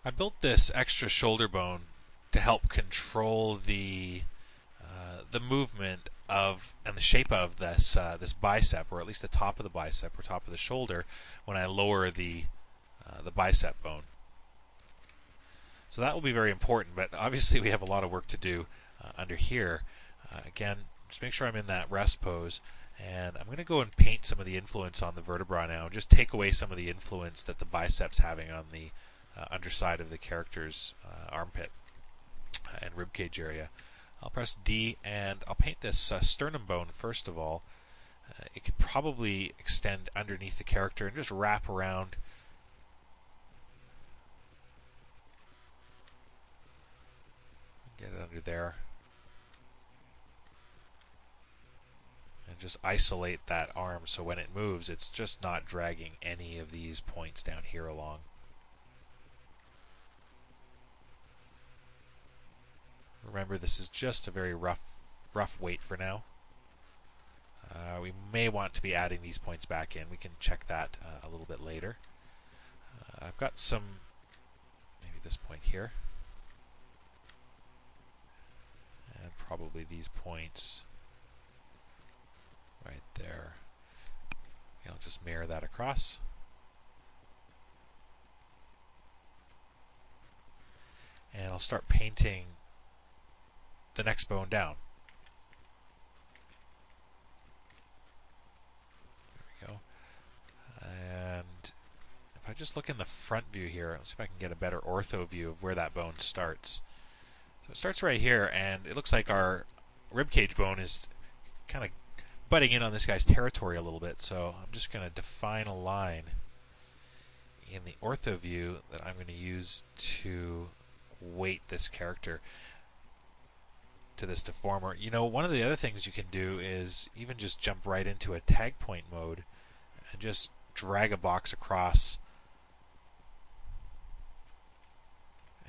I built this extra shoulder bone to help control the movement of and the shape of this bicep, or at least the top of the bicep or top of the shoulder, when I lower the bicep bone. So that will be very important. But obviously, we have a lot of work to do under here. Again, just make sure I'm in that rest pose. And I'm going to go and paint some of the influence on the vertebra now. Just take away some of the influence that the bicep's having on the underside of the character's armpit and ribcage area. I'll press D and I'll paint this sternum bone first of all. It could probably extend underneath the character and just wrap around. Get it under there. And just isolate that arm so when it moves, it's just not dragging any of these points down here along. Remember, this is just a very rough weight for now. We may want to be adding these points back in. We can check that a little bit later. I've got some, maybe this point here, and probably these points right there. I'll just mirror that across. And I'll start painting the next bone down. There we go. And if I just look in the front view here, let's see if I can get a better ortho view of where that bone starts. So it starts right here, and it looks like our ribcage bone is kind of butting in on this guy's territory a little bit. So I'm just going to define a line in the ortho view that I'm going to use to weight this character to this deformer. You know, one of the other things you can do is even just jump right into a tag point mode and just drag a box across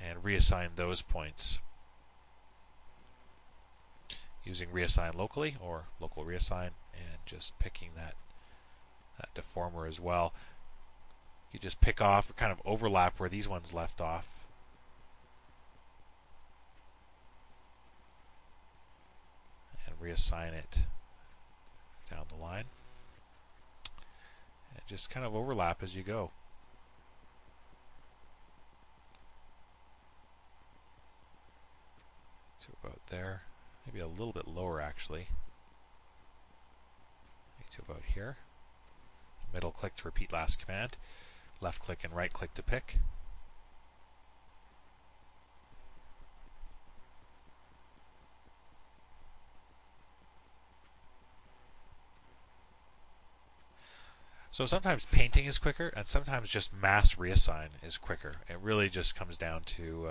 and reassign those points using reassign locally or local reassign, and just picking that deformer as well. You just pick off, kind of overlap where these ones left off. Reassign it down the line, and just kind of overlap as you go. So about there, maybe a little bit lower actually. Maybe to about here. Middle click to repeat last command. Left click and right click to pick. So sometimes painting is quicker, and sometimes just mass reassign is quicker. It really just comes down to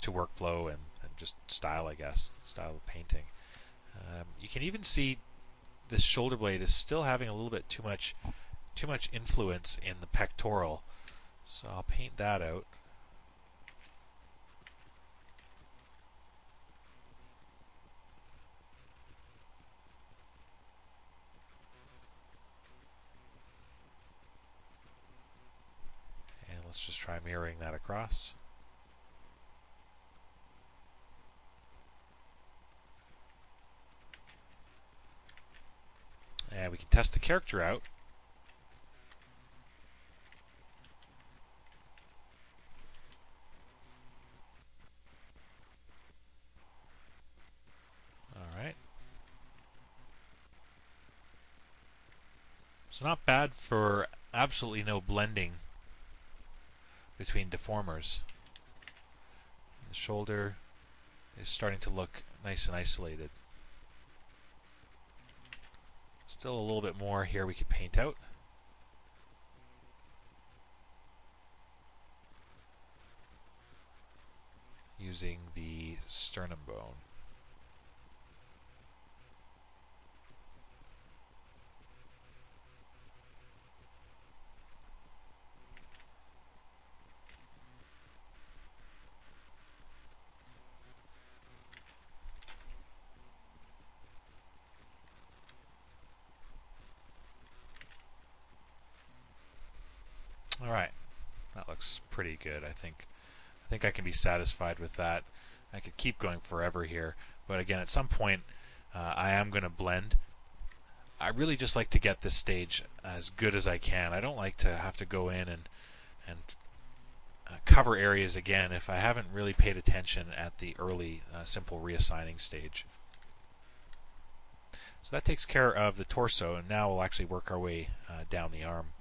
workflow and just style, I guess, style of painting. You can even see this shoulder blade is still having a little bit too much influence in the pectoral. So I'll paint that out. Let's just try mirroring that across. And we can test the character out. Alright. So not bad for absolutely no blending between deformers. The shoulder is starting to look nice and isolated. Still a little bit more here we could paint out. Using the sternum bone. Alright, that looks pretty good, I think. I think I can be satisfied with that. I could keep going forever here, but again, at some point, I am going to blend. I really just like to get this stage as good as I can. I don't like to have to go in and cover areas again if I haven't really paid attention at the early simple reassigning stage. So that takes care of the torso, and now we'll actually work our way down the arm.